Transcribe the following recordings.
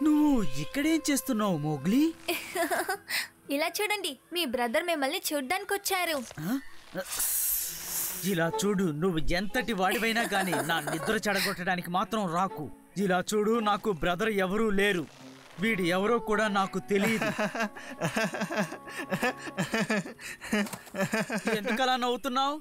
నువ్వు ఇక్కడేం చేస్తున్నావు మోగ్లీ? ఇలా చూడండి, మీ బ్రదర్ మిమ్మల్ని చూడ్డానికి వచ్చారు. ఇలా చూడు, నువ్వు ఎంతటి వాడివైనా గానీ నా నిద్ర చెడగొట్టడానికి మాత్రం రాకు. ఇలా చూడు, నాకు బ్రదర్ ఎవరూ లేరు. వీడు ఎవరో కూడా నాకు తెలియదు. ఎందుకలా నవ్వుతున్నావు?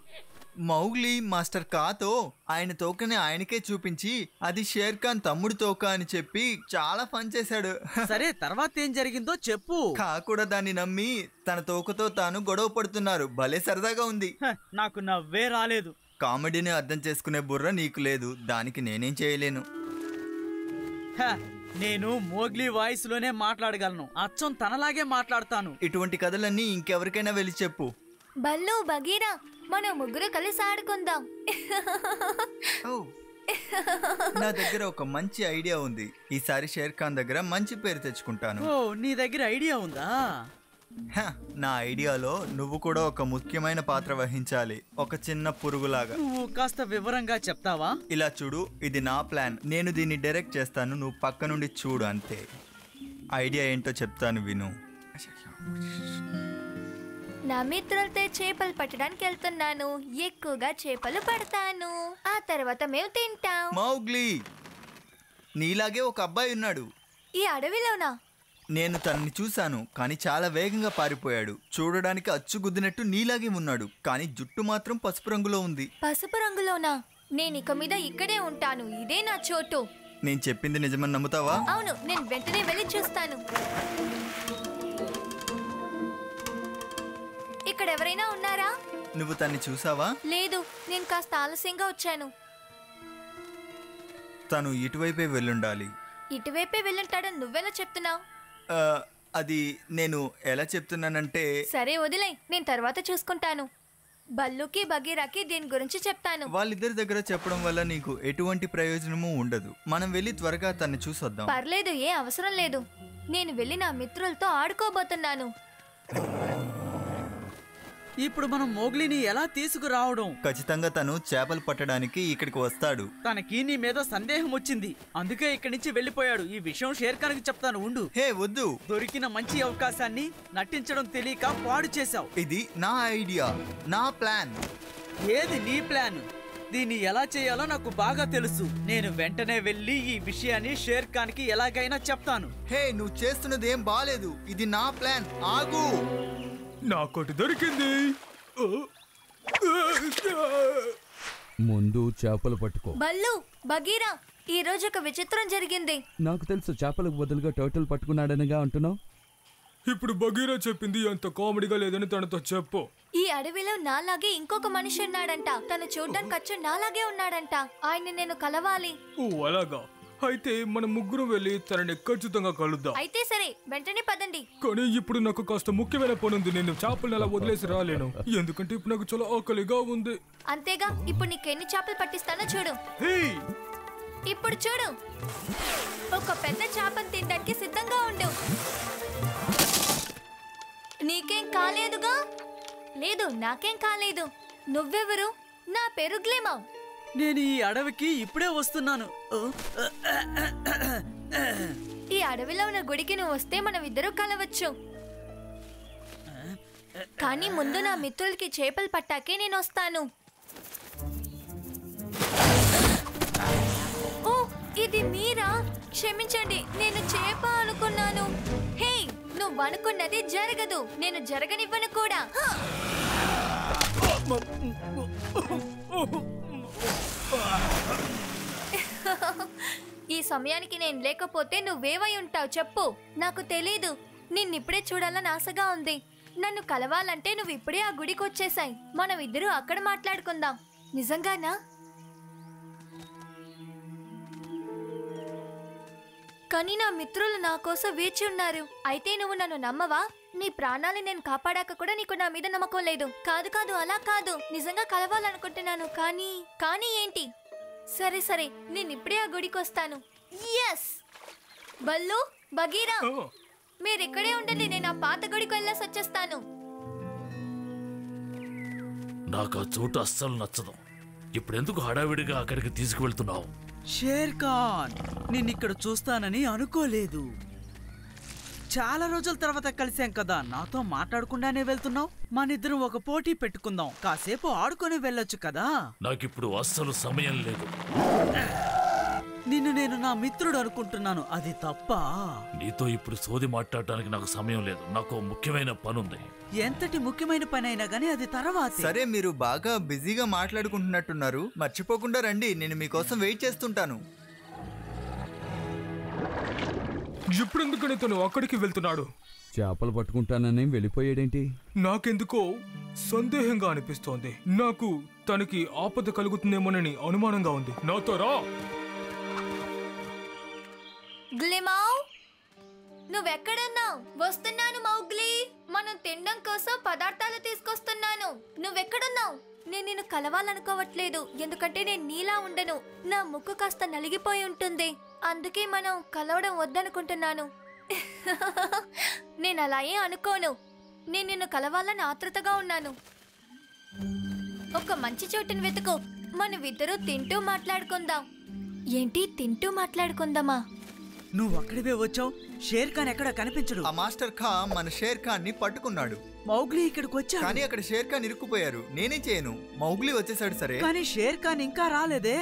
మౌగ్లీ మాస్టర్ కాతో ఆయన తోకని ఆయనకే చూపించి అది షేర్ ఖాన్ తమ్ముడు తోక అని చెప్పి చాలా ఫన్ చేశాడు. సరే, తర్వాత ఏం జరిగిందో చెప్పు. కా కూడా దాన్ని నమ్మి తన తోకతో తాను గొడవ పడుతున్నారు. భలే సరదాగా ఉంది. నాకు నవ్వే రాలేదు. కామెడీని అర్థం చేసుకునే బుర్ర నీకు లేదు, దానికి నేనేం చేయలేను. నేను మోగ్లీ వాయిస్ లోనే మాట్లాడగలను. అచ్చం తనలాగే మాట్లాడతాను. ఇటువంటి కథలన్నీ ఇంకెవరికైనా వెళ్ళి చెప్పు. బల్లు, బగీరా, మనం ముగ్గురు కలిసి ఆడుకుందాం. నా దగ్గర ఒక మంచి ఐడియా ఉంది. ఈసారి షేర్ ఖాన్ దగ్గర మంచి పేరు తెచ్చుకుంటాను. ఓ, నీ దగ్గర ఐడియా ఉందా? నా ఐడియాలో నువ్వు కూడా ఒక ముఖ్యమైన పాత్ర వహించాలి, ఒక చిన్న పురుగులాగా. నువ్వు కాస్త వివరంగా చెప్తావా? ఇలా చూడు, ఇది నా ప్లాన్. నేను దీన్ని డైరెక్ట్ చేస్తాను, నువ్వు పక్క నుండి చూడు అంతే. ఐడియా ఏంటో చెప్తాను, విను. నా మిత్రులతో చేపలు పట్టడానికి వెళ్తున్నాను. ఎక్కువగా చేపలు పడతాను, ఆ తర్వాత మేము తింటాం. మౌగ్లీ, నీలాగే ఒక అబ్బాయి ఉన్నాడు ఈ అడవిలోనా? నేను తనని చూశాను, కానీ చాలా వేగంగా పారిపోయాడు. చూడడానికి అచ్చుగుద్దినట్టు నీలాగే ఉన్నాడు, కానీ జుట్టు మాత్రం పసుపు రంగులో ఉంది. పసుపు రంగులోనా? నేను ఇక మీద ఇక్కడే ఉంటాను, ఇదే నా చోటు. నేను చెప్పింది నిజమని నమ్ముతావా? అవును, నేను వెంటనే వెళ్ళి చూస్తాను. ఇక్కడ ఎవరైనా ఉన్నారా? నువ్వు తన్ని చూసావా? లేదు, నేను కాస్త ఆలస్యంగా వచ్చాను. తను ఇటువైపే వెళ్ళుండాలి. ఇటువైపే వెళ్ళుంటాడని నువ్వెలా చెప్తున్నావు? అది నేను ఎలా చెప్తున్నానంటే... సరే వదిలే, నేను తర్వాత చూసుకుంటాను. బల్లుకి బగీరాకి దీని గురించి చెప్తాను. వాళ్ళిద్దరి దగ్గర చెప్పడం వల్ల నీకు ఎటువంటి ప్రయోజనము ఉండదు. మనం వెళ్ళి త్వరగా తన్ని చూసొద్దాం. పర్లేదు, ఏ అవసరం లేదు. నేను వెళ్ళి నా మిత్రులతో ఆడుకోబోతున్నాను. ఇప్పుడు మనం మోగ్లీని ఎలా తీసుకురావడం? ఖచ్చితంగా తను చేపలు పట్టడానికి ఇక్కడికి వస్తాడు. తనకి నీ మీద సందేహం వచ్చింది, అందుకే ఇక్కడి నుంచి వెళ్ళిపోయాడు. ఈ విషయం షేర్ ఖాన్కి చెప్తాను, ఉండు. హే వద్దు, దొరికిన మంచి అవకాశాన్ని నటించడం తెలియక పాడు చేశావు. ఇది నా ఐడియా, నా ప్లాన్. ఏది నీ ప్లాన్? దీన్ని ఎలా చేయాలో నాకు బాగా తెలుసు. నేను వెంటనే వెళ్ళి ఈ విషయాన్ని షేర్ ఖాన్కి ఎలాగైనా చెప్తాను. హే, నువ్వు చేస్తున్నది ఏం బాలేదు. ఇది నా ప్లాన్. ఆగు. నాకోటి దొరికింది. ముందు చేపలు పట్టుకో. బల్లు, బగీరా, ఈ రోజు ఒక విచిత్రం జరిగింది. నాకు తెలుసు, చేపలకు బదులుగా టర్టిల్ పట్టుకున్నాడనిగా అంటున్నావు. ఇప్పుడు బగీరా చెప్పింది అంత కామెడీగా లేదని తనతో చెప్పు. ఈ అడవిలో నాలాగే ఇంకొక మనిషి ఉన్నాడంట. తను చూడ్డానికి అచ్చు నాలాగే ఉన్నాడంట. ఆయన్ని నేను కలవాలి. ఓ అలాగా? అయితే మనం ముగ్గురం వెళ్ళి తనని ఖచ్చితంగా కలుద్దాం. అయితే సరే, వెంటనే పదండి. కానీ ఇప్పుడు నాకు కాస్త ముఖ్యమైన పని ఉంది. నేను చేపలను అలా వదిలేసి రాలేను, ఎందుకంటే ఇప్పుడు నాకు చాలా ఆకలిగా ఉంది. అంతేగా, ఇప్పుడు నీకెన్ని చేపలు పట్టిస్తానో చూడు. ఇప్పుడు చూడు, ఒక పెద్ద చేపను తినడానికి సిద్ధంగా ఉండు. నీకేం కాలేదుగా? లేదు, నాకేం కాలేదు. నువ్వెవరు? నా పేరు గ్లిమా. నేను ఈ అడవికి ఇప్పుడే వస్తున్నాను. ఈ అడవిలో ఉన్న గుడికి నువ్వు వస్తే మనం ఇద్దరు కలవచ్చు. కానీ ముందు నా మిత్రులకి చేపలు పట్టాకే నేను వస్తాను. ఓ, ఇది మీరా? క్షమించండి, నేను చేప అనుకున్నాను. హే, నువ్వు అనుకున్నది జరగదు, నేను జరగనివ్వను కూడా. ఈ సమయానికి నేను లేకపోతే నువ్వేవై ఉంటావు చెప్పు. నాకు తెలీదు. నిన్నిప్పుడే చూడాలని ఆశగా ఉంది. నన్ను కలవాలంటే నువ్వు ఇప్పుడే ఆ గుడికి వచ్చేసాయి. మనం ఇద్దరు అక్కడ మాట్లాడుకుందాం. నిజంగానా? కానీ నా మిత్రులు నా కోసం వేచి ఉన్నారు. అయితే నువ్వు నన్ను నమ్మవా? నీ ప్రాణాన్ని నేను కాపాడాక కూడా నీకు నా మీద నమ్మకం లేదు. కాదు కాదు, అలా కాదు. నిజంగా కలవాలనుకుంటున్నాను. కానీ ఏంటి? సరే సరే, నేను ఇప్పుడే ఆ గుడికి వస్తాను. ఎస్! బల్లు, బగీరా, మీరు ఇక్కడే ఉండండి. నేను ఆ పాత గుడికి వెళ్ళేసి వచ్చేస్తాను. నాకు ఆ చోటు అస్సలు నచ్చదు. ఇప్పుడెందుకు హడావిడిగా అక్కడికి తీసుకువెళ్తున్నావు? షేర్ ఖాన్, నిన్నిక్కడ చూస్తానని అనుకోలేదు. చాలా రోజుల తర్వాత కలిసాం కదా, నాతో మాట్లాడకుండానే వెళ్తున్నావు. మనిద్దరం ఒక పోటీ పెట్టుకుందాం, కాసేపు ఆడుకొని వెళ్ళొచ్చు కదా. నాకిప్పుడు అస్సలు సమయం లేదు. నిన్ను నేను నా మిత్రుడు అనుకుంటున్నాను, అది తప్ప? నీతో ఇప్పుడు సోది మాట్లాడటానికి నాకు సమయం లేదు. నాకు ముఖ్యమైన పనుంది. ఎంతటి ముఖ్యమైన పని అయినా గానీ అది తర్వాత. సరే, మీరు బాగా బిజీగా మాట్లాడుకుంటున్నట్టున్నారు. మర్చిపోకుండా రండి, నేను మీకోసం వెయిట్ చేస్తుంటాను. ఇప్పుడెందుకని తను అక్కడికి వెళ్తున్నాడు? చేపలు పట్టుకుంటానని వెళ్ళిపోయాడేంటి? నాకెందుకో సందేహంగా అనిపిస్తోంది. నాకు తనకి ఆపద కలుగుతుందేమోనని అనుమానంగా ఉంది. నాతో రా. గ్లిమౌ, నువ్వెక్కడున్నావు? వస్తున్నాను మౌగ్లీ. మనం తినడం కోసం పదార్థాలు తీసుకొస్తున్నాను. నువ్వెక్కడున్నావు? నేను నిన్ను కలవాలనుకోవట్లేదు, ఎందుకంటే నేను నీలా ఉండను. నా ముక్కు కాస్త నలిగిపోయి ఉంటుంది, అందుకే మనం కలవడం వద్దనుకుంటున్నాను. నేను అలా ఏం అనుకోను. నేను నిన్ను కలవాలని ఆతృతగా ఉన్నాను. ఒక మంచి చోటుని వెతుకు, మనమిద్దరూ తింటూ మాట్లాడుకుందాం. ఏంటి, తింటూ మాట్లాడుకుందామా? నువ్వు అక్కడివే వచ్చావు. షేర్ ఖాన్ ఎక్కడ కనిపించడు. ఆ మాస్టర్ ఖాన్ మన షేర్ ఖాన్ ని పట్టుకున్నాడు. మౌగ్లీ ఇక్కడికి వచ్చా, కానీ అక్కడ షేర్ ఖాన్ ఇరుక్కుపోయారు. నేనే చేయను, మౌగ్లీ వచ్చేసాడు. సరే, కానీ షేర్ ఖాన్ ఇంకా రాలేదే.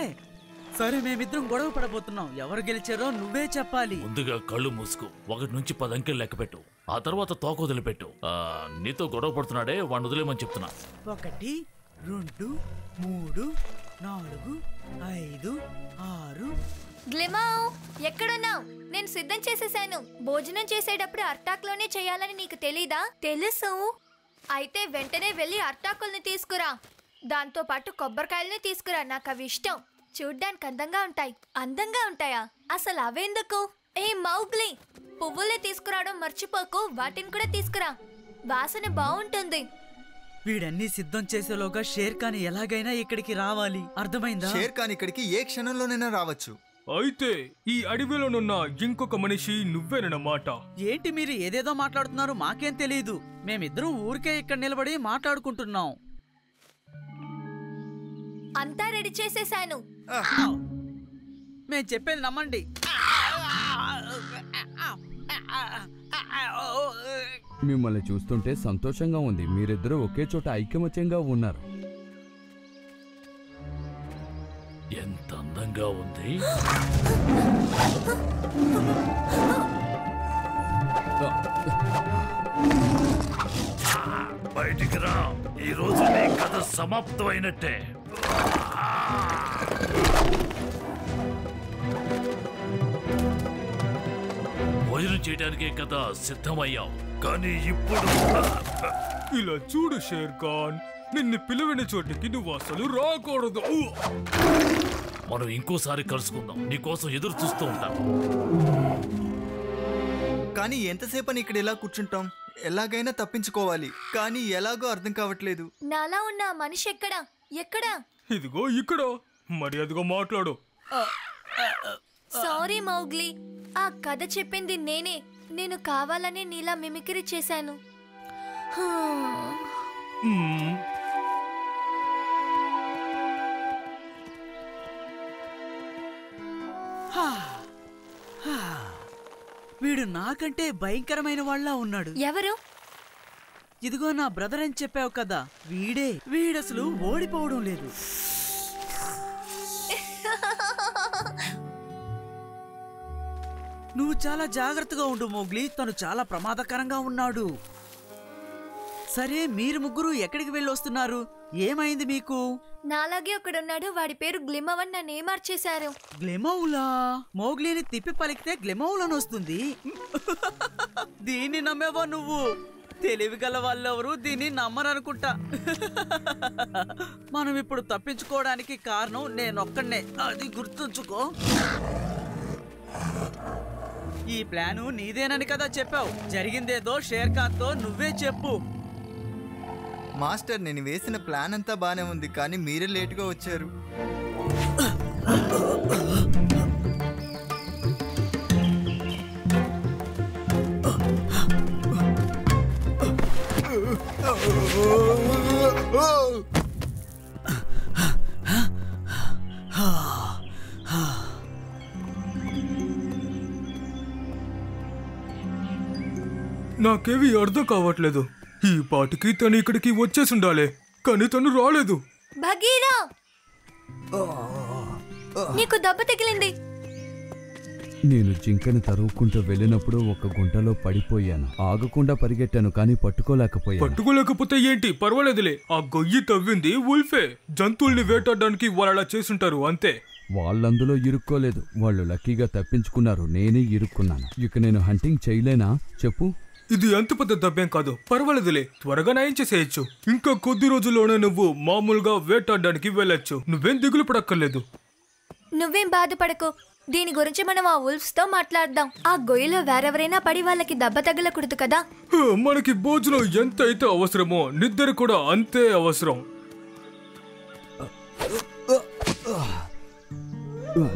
సరే, మేమిద్దరం గొడవ పడబోతున్నాం. ఎవరు గెలిచారో నువ్వే చెప్పాలి. ముందుగా కళ్ళు మూసుకో. 1 నుంచి 10 అంకెలు లెక్క పెట్టు. ఆ తర్వాత తోక వదిలిపెట్టు. నీతో గొడవ పడుతున్నాడే, వాడిని వదిలేమని చెప్తున్నా. 1 2 3 4 5 6. గ్లిమౌ, ఎక్కడున్నావు? నేను సిద్ధం చేసేసాను. భోజనం చేసేటప్పుడు అర్టాకులోనే చేయాలని నీకు తెలీదా? తెలుసు. అయితే వెంటనే వెళ్ళి అర్టాకుల్ని తీసుకురా. దాంతో పాటు కొబ్బరికాయలని తీసుకురా, నాకు అవి ఇష్టం. చూడ్డానికి అందంగా ఉంటాయి. అందంగా ఉంటాయా? అసలు అవెందుకు? ఏ మౌగ్లీ, పువ్వుల్ని తీసుకురావడం మర్చిపోకు. వాటిని కూడా తీసుకురా, వాసన బాగుంటుంది. వీడన్నీ సిద్ధం చేసేలోగా షేర్ ఖాన్ ఎలాగైనా ఇక్కడికి రావాలి, అర్థమైందా? షేర్ ఖాన్ ఇక్కడికి ఏ క్షణంలోనైనా రావచ్చు. అయితే ఈ అడవిలోనున్న ఇంకొక మనిషి నువ్వేనన్నమాట. ఏంటి మీరు ఏదేదో మాట్లాడుతున్నారు? మాకేం తెలియదు. మేమిద్దరం ఊరికే ఇక్కడ నిలబడి మాట్లాడుకుంటున్నాం. అంతా రెడీ చేసేసాను. మేము చెప్పేది నమ్మండి. మిమ్మల్ని చూస్తుంటే సంతోషంగా ఉంది. మీరిద్దరూ ఒకే చోట ఐకమత్యంగా ఉన్నారు. ఎంత అందంగా ఉంది. బయటికి రా. ఈ రోజు నీ కథ సమాప్తమైనట్టే. భోజనం చేయడానికే కదా సిద్ధమయ్యాం, కానీ ఇప్పుడు ఇలా చూడు షేర్ ఖాన్, నిన్ను పిలువని చోటికి నువ్వు అసలు రాకూడదు. మనం ఇంకోసారి కలుసుకుందాం. నీకోసం ఎదురు చూస్తూ ఉంటాం. కానీ ఎంతసేపని ఇక్కడ ఎలా కూర్చుంటాం? ఎలాగైనా తప్పించుకోవాలి, కానీ ఎలాగో అర్థం కావట్లేదు. నాలా ఉన్న ఆ మనిషి ఎక్కడా? ఎక్కడా? ఇదిగో ఇక్కడ. మర్యాదగా మాట్లాడు. సారీ మౌగ్లీ, ఆ కథ చెప్పింది నేనే. నేను కావాలని నీలా మిమిక్రీ చేశాను. వీడు నాకంటే భయంకరమైన వాళ్ళ ఉన్నాడు. ఎవరు? ఇదిగో నా బ్రదర్ అని చెప్పావు కదా, వీడే. వీడసలు ఓడిపోవడం లేదు. నువ్వు చాలా జాగ్రత్తగా ఉండు మోగ్లీ, తను చాలా ప్రమాదకరంగా ఉన్నాడు. సరే, మీరు ముగ్గురు ఎక్కడికి వెళ్ళొస్తున్నారు? ఏమైంది మీకు? నాలాగే ఒకడున్నాడు, వాడి పేరు గ్లిమవన్. నన్ను మార్చేశారు. గ్లెమౌలా? మోగ్లీని తిప్పి పలికితే గ్లెమౌలని వస్తుంది. దీన్ని నమ్మేవా నువ్వు? తెలివి గల వాళ్ళెవరు దీన్ని నమ్మరనుకుంటా. మనం ఇప్పుడు తప్పించుకోవడానికి కారణం నేనొక్కడే, అది గుర్తుంచుకో. ఈ ప్లాను నీదేనని కదా చెప్పావు. జరిగిందేదో షేర్ ఖాన్ తో నువ్వే చెప్పు. మాస్టర్, నేను వేసిన ప్లాన్ అంతా బానే ఉంది, కానీ మీరే లేటుగా వచ్చారు. నాకేవి అర్థం కావట్లేదు. ఈ పాటికి తను ఇక్కడికి వచ్చేసి ఉండాలి, కానీ తను రాలేదు. భగీరా, నీకు దెబ్బ తగిలింది. నేను జింకను తరువుకుంటూ వెళ్ళినప్పుడు ఒక గుంటలో పడిపోయాను. ఆగకుండా పరిగెట్టాను, కానీ పట్టుకోలేకపోయాను. పట్టుకోలేకపోతే ఏంటి, పర్వాలేదులే. ఆ గొయ్యి తవ్వింది ఉల్ఫే. జంతువుల్ని వేటాడడానికి వాళ్ళు అలా చేసుంటారు, అంతే. వాళ్ళందులో ఇరుక్కోలేదు. వాళ్ళు లక్కీగా తప్పించుకున్నారు, నేనే ఇరుక్కున్నాను. ఇక నేను హంటింగ్ చేయలేనా చెప్పు? ఇది అంత పెద్ద దెబ్బేం కాదు, పర్వాలేదులే. త్వరగా నయం చేసేయచ్చు. ఇంకా కొద్ది రోజుల్లోనే నువ్వు మామూలుగా వేటాడడానికి వెళ్ళొచ్చు. నువ్వేం దిగులు పడక్కర్లేదు. నువ్వేం బాధపడకు. దీని గురించి మనం ఆ ఉల్ఫ్స్ తో మాట్లాడదాం. ఆ గొయ్యిలో వేరెవరైనా పడి వాళ్ళకి దెబ్బ తగలకూడదు కదా. మనకి భోజనం ఎంత అయితే అవసరమో నిద్ర కూడా అంతే అవసరం.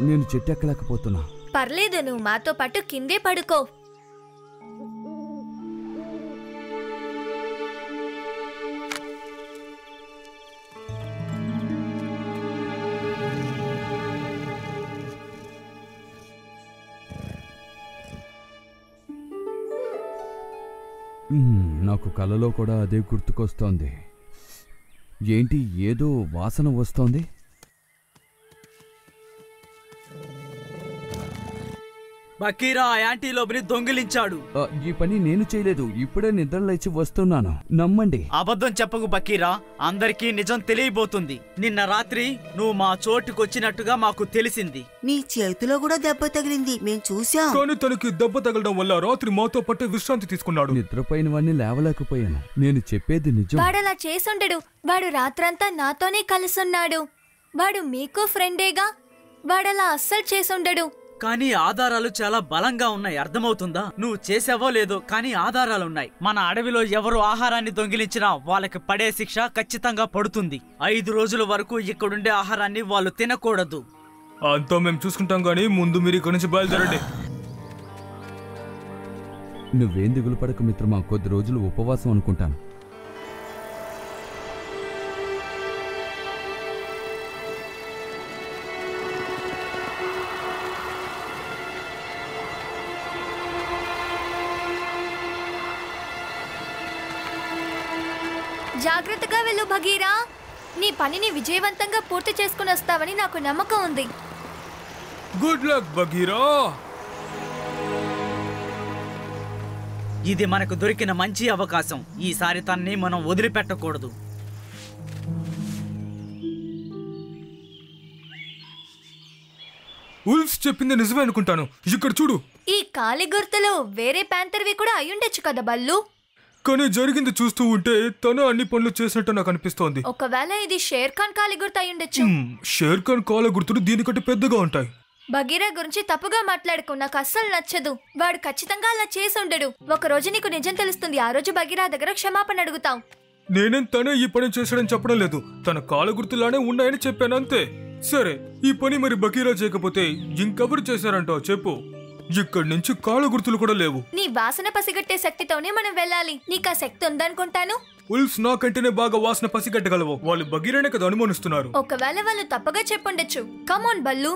నేను చెట్టు ఎక్కలేకపోతున్నా. పర్లేదు, నువ్వు మాతో పాటు కిందే పడుకో. నాకు కలలో కూడా అదే గుర్తుకొస్తోంది. ఏంటి, ఏదో వాసన వస్తోంది. బకీరా యాంటీలోపుని దొంగిలించాడు. ఈ పని నేను చేయలేదు, ఇప్పుడే నిద్ర లేచి వస్తున్నాను, నమ్మండి. అబద్ధం చెప్పకు బకీరా, అందరికీ నిజం తెలియబోతుంది. నిన్న రాత్రి నువ్వు మా చోటుకొచ్చినట్టుగా మాకు తెలిసింది. నీ చేతిలో కూడా దెబ్బ తగిలింది, మేం చూసాం. కానీ తనకి దెబ్బ తగలడం వల్ల రాత్రి మాతో పట్టే విశ్రాంతి తీసుకున్నాడు. నిద్రపోయినవన్నీ లేవలేకపోయాను. నేను చెప్పేది నిజం. వాడలా చేసుండడు. వాడు రాత్రంతా నాతోనే కలుసున్నాడు. వాడు మీకు ఫ్రెండేగా. వాడలా అస్సలు చేసుండడు. కానీ ఆధారాలు చాలా బలంగా ఉన్నాయి, అర్థమవుతుందా? నువ్వు చేసావో లేదో, కానీ ఆధారాలున్నాయి. మన అడవిలో ఎవరు ఆహారాన్ని దొంగిలించినా వాళ్ళకి పడే శిక్ష ఖచ్చితంగా పడుతుంది. 5 రోజుల వరకు ఇక్కడుండే ఆహారాన్ని వాళ్ళు తినకూడదు. అంతా మేము చూసుకుంటాం, గానీ ముందు మీరు ఇక్కడి నుంచి బయలుదేరండి. నువ్వేం దిగులు పడకు మిత్రమా, కొద్ది రోజులు ఉపవాసం అనుకుంటాను. జాగ్రత్తగా వెళ్ళు భగీరా. నీ పనిని విజయవంతంగా పూర్తి చేసుకుని వస్తావని నాకు నమ్మకం ఉంది. Good luck Bagheera. ఇది మనకు దొరికిన మంచి అవకాశం. ఈసారి తన్ని మనం వదిలిపెట్టకూడదు. ఉల్ఫ్స్ చెప్పింది నిజమే అనుకుంటాను. ఇక్కడ చూడు. ఈ కాలి గుర్తులు వేరే ప్యాంతర్వి కూడా అయ్యుండొచ్చు కదా బల్లు. కానీ జరిగింది చూస్తూ ఉంటే తను అన్ని పనులు చేసినట్టు నాకు అనిపిస్తోంది. ఒకవేళ ఇది షేర్ ఖాన్ కాలి గుర్తు అయ్యుండొచ్చు. షేర్ ఖాన్ కాల గుర్తులు దీనికంటే పెద్దగా ఉంటాయి. బగీరా గురించి తప్పుగా మాట్లాడుకో, నాకు అస్సలు నచ్చదు. వాడు ఖచ్చితంగా అలా చేసి ఉండడు. ఒక రోజు నీకు నిజం తెలుస్తుంది. ఆ రోజు బగీరా దగ్గర క్షమాపణ అడుగుతాం. నేనేం తనే ఈ పని చేశాడని చెప్పడం లేదు, తన కాల గుర్తులానే ఉన్నాయని చెప్పాను అంతే. సరే, ఈ పని మరి బగీరా చేయకపోతే ఇంకెవరు చేశారంటావు చెప్పు. ఇక్కడి నుంచి కాళ్ళ గుర్తులు కూడా లేవు. నీ వాసన పసిగట్టే శక్తితోనే మనం వెళ్ళాలి. నీకు ఆ శక్తి ఉందనుకుంటాను. ఉల్ఫ్స్ నాకంటేనే బాగా వాసన పసిగట్టగలవు. వాళ్ళు బగీరానే కదా అనుమానిస్తున్నారు. ఒకవేళ వాళ్ళు తప్పగా చెప్పుండొచ్చు. కమోన్ బల్లు.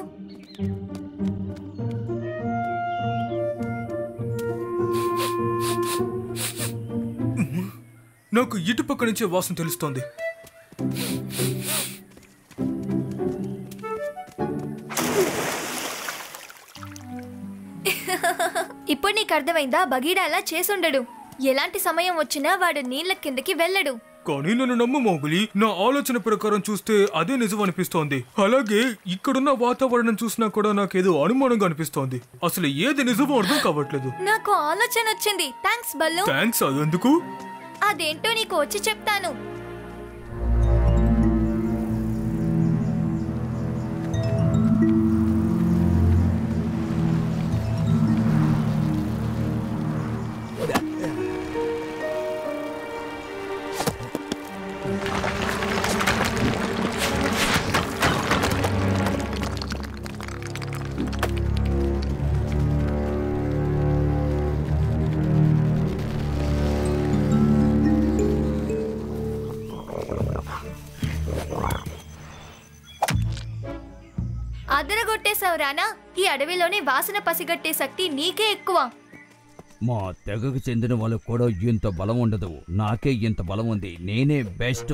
నాకు ఇటుపక్క నుంచే వాసన తెలుస్తోంది. ఇప్పుడు నీకు అర్థమైందా? బగీరా అలా చేసుండడు. ఎలాంటి సమయం వచ్చినా వాడు నీళ్ల కిందకి వెళ్ళడు. కానీ నన్ను నమ్ము మౌగ్లీ, నా ఆలోచన ప్రకారం చూస్తే అదే నిజం అనిపిస్తోంది. అలాగే ఇక్కడున్న వాతావరణం చూసినా కూడా నాకేదో అనుమానంగా అనిపిస్తోంది. అసలు ఏది నిజమో అర్థం కావట్లేదు. నాకు ఆలోచన వచ్చింది. థ్యాంక్స్ బల్లు. థ్యాంక్స్ ఎందుకు? అదేంటో నీకు వచ్చి చెప్తాను. అదరగొట్టేశావు రానా. ఈ అడవిలోనే వాసన పసిగట్టే శక్తి నీకే ఎక్కువ. మా తెగకు చెందిన వాళ్ళకు కూడా ఇంత బలం ఉండదు. నాకే ఇంత బలం ఉంది. నేనే బెస్ట్.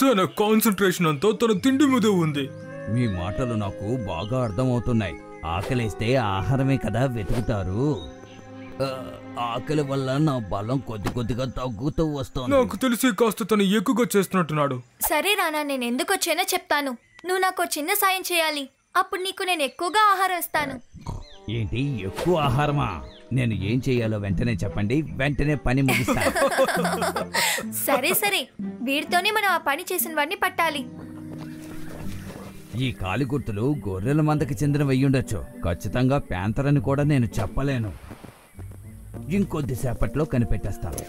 తన కాన్సంట్రేషన్ అంతా తన తిండి మీద ఉంది. మీ మాటలు నాకు బాగా అర్థమవుతున్నాయి. ఆకలిస్తే ఆహారమే కదా వెతుకుతారు. ఆకలి వల్ల నా బలం కొద్ది కొద్దిగా తగ్గుతూ వస్తుంది. నాకు తెలిసి కాస్త తను ఎక్కువగా చేస్తున్నట్టున్నాడు. సరే రానా, నేను ఎందుకు వచ్చానో చెప్తాను. నువ్వు నాకు చిన్న సాయం చేయాలి. అప్పుడు నీకు నేను ఎక్కువగా ఆహారం ఇస్తాను. ఏంటి, ఎక్కువ ఆహారమా? నేను ఏం చేయాలో వెంటనే చెప్పండి, వెంటనే పని ముగిస్తాను. సరే సరే, వీడితోనే మనం ఆ పని చేసిన వాడిని పట్టాలి. ఈ కాలి గుర్తులు గొర్రెల మందకి చెందిన వెయ్యుండొచ్చు. ఖచ్చితంగా ప్యాంతర్ అని కూడా నేను చెప్పలేను. ఇంకొద్దిసేపట్లో కనిపెట్టేస్తాను.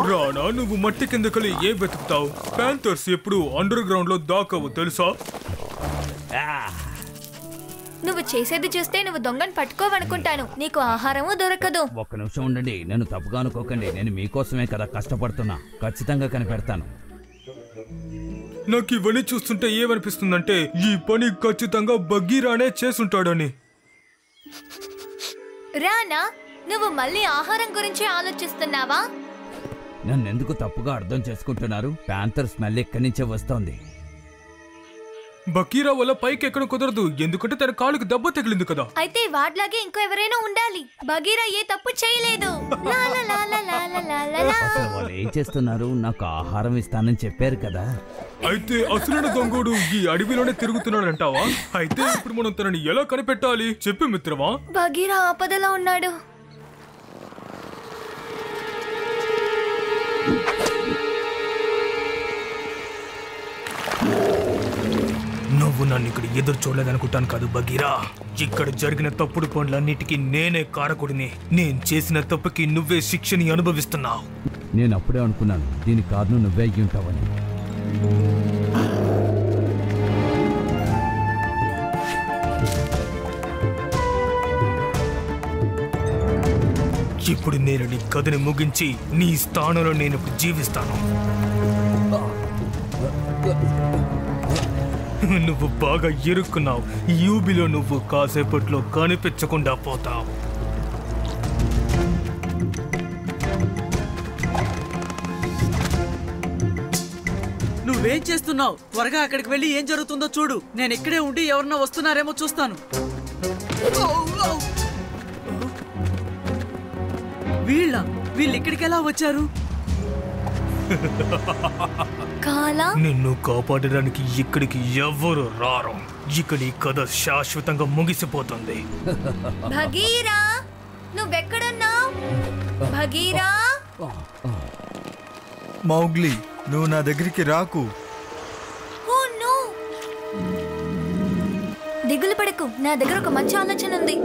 రానా, నువ్వు మట్టి కిందకెళ్ళి ఏ వెతుకుతావు? ప్యాంథర్స్ ఎప్పుడు అండర్ గ్రౌండ్ లో దాకవు తెలుసా? నువ్వు చేసేది చూస్తే నువ్వు దొంగను పట్టుకోవనుకుంటాను. నీకు ఆహారము దొరకదు. ఒక్క నిమిషం ఉండండి, నన్ను తప్పుగా అనుకోకండి. నేను మీకోసమే కదా కష్టపడుతున్నా. ఖచ్చితంగా కనిపెడతాను. నాకు ఇవన్నీ చూస్తుంటే ఏమనిపిస్తుందంటే ఈ పని ఖచ్చితంగా బగీరానే చేసుంటాడని. రానా, నువ్వు మళ్ళీ ఆహారం గురించి ఆలోచిస్తున్నావా? నన్నెందుకు తప్పుగా అర్థం చేసుకుంటున్నారు? ప్యాంథర్ స్మెల్ ఎక్కడి నుంచే వస్తోంది. బకీరా వల్ల పైకి ఎక్కడం కుదరదు, ఎందుకంటే తన కాలుకి దెబ్బ తగిలింది కదా. అయితే వాడ్లాగే ఇంకో ఎవరైనా ఉండాలి. బగీరా ఏ తప్పు చేయలేదు. లా లా లా లా లా లా లా లా లా. అసలు వాళ్ళు ఏం చేస్తున్నారు? నాకు ఆహారం ఇస్తానని చెప్పారు కదా. అయితే అసలైన దొంగోడు ఈ అడవిలోనే తిరుగుతున్నాడంటావా? అయితే ఇప్పుడు మనం తనని ఎలా కనిపెట్టాలి చెప్పు మిత్రమా. బగీరా ఆపదలో ఉన్నాడు. నువ్వు నన్ను ఇక్కడ ఎదురు చూడలేదనుకుంటాను కాదు బగీరా. ఇక్కడ జరిగిన తప్పుడు పనులన్నిటికీ నేనే కారకుడిని. నేను చేసిన తప్పుకి నువ్వే శిక్షని అనుభవిస్తున్నావు. నేను అప్పుడే అనుకున్నాను దీని కారణం నువ్వే అయ్యి ఉంటావని. ఇప్పుడు నేను నీ కథని ముగించి నీ స్థానంలో నేను ఇప్పుడు జీవిస్తాను. నువ్వు బాగా ఇరుక్కున్నావు. యూబీలో నువ్వు కాసేపట్లో కనిపించకుండా పోతావు. నువ్వేం చేస్తున్నావు? త్వరగా అక్కడికి వెళ్ళి ఏం జరుగుతుందో చూడు. నేను ఇక్కడే ఉండి ఎవరన్నా వస్తున్నారేమో చూస్తాను. వీళ్ళు ఇక్కడికి ఎలా వచ్చారు? నిన్ను కాపాడడానికి ఇక్కడికి ఎవ్వరు రారు. ఇక నీ కథ శాశ్వతంగా ముగిసిపోతుంది. భగీరా, నువ్వెక్కడున్నావు? భగీరా, మౌగ్లీ, నువ్వు నా దగ్గరికి రాకు. Oh no. దిగులు పడకు, నా దగ్గర ఒక మంచి ఆలోచన ఉంది.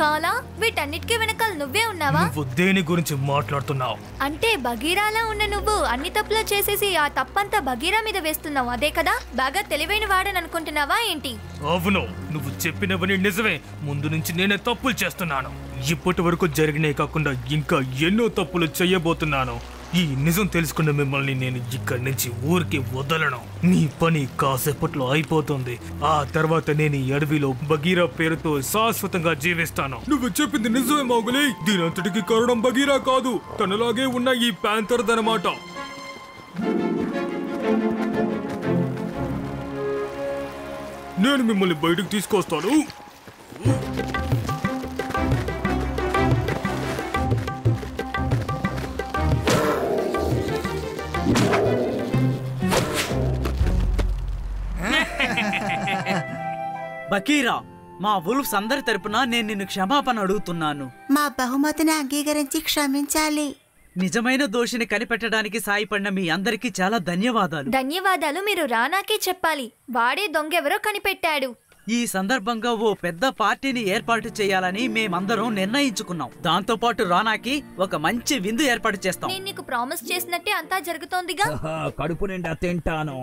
కాలా, వీటన్నిటికీ వెనకాల నువ్వే ఉన్నావా? నువ్వు దేని గురించి మాట్లాడుతున్నావు? అంటే బగీరాలా ఉన్న నువ్వు అన్ని తప్పులు చేసేసి ఆ తప్పంతా బగీరా మీద వేస్తున్నావు, అదే కదా? బాగా తెలివైన వాడని అనుకుంటున్నావా ఏంటి? అవును, నువ్వు చెప్పినవని నిజమే. ముందు నుంచి నేనే తప్పులు చేస్తున్నాను. ఇప్పటి వరకు జరిగినాయి కాకుండా ఇంకా ఎన్నో తప్పులు చేయబోతున్నాను. ఈ నిజం తెలుసుకున్న మిమ్మల్ని నేను ఇక్కడి నుంచి ఊరికి వదలను. నీ పని కాసేపట్లో అయిపోతుంది. ఆ తర్వాత నేను ఈ అడవిలో బగీరా పేరుతో శాశ్వతంగా జీవిస్తాను. నువ్వు చెప్పింది నిజమే మౌగ్లీ. దీనంతటికి కారణం బగీరా కాదు, తనలాగే ఉన్న ఈ ప్యాంథర్ దనమాట. నేను మిమ్మల్ని బయటకు తీసుకొస్తాను. బకీరా, మా వుల్ఫ్స్ అందరి తరపున నేను నిన్ను క్షమాపణ అడుగుతున్నాను. మా బహుమతిని అంగీకరించి క్షమించాలి. నిజమైన దోషిని కనిపెట్టడానికి సాయపడిన మీ అందరికీ చాలా ధన్యవాదాలు. ధన్యవాదాలు మీరు రానాకే చెప్పాలి. వాడే దొంగెవరో కనిపెట్టాడు. ఈ సందర్భంగా ఓ పెద్ద పార్టీని ఏర్పాటు చేయాలని మేమందరం నిర్ణయించుకున్నాం. దాంతో పాటు రానాకి ఒక మంచి విందు ఏర్పాటు చేస్తాం. నేను నీకు ప్రామిస్ చేసినట్టే అంతా జరుగుతోందిగా. కడుపు నిండా తింటాను.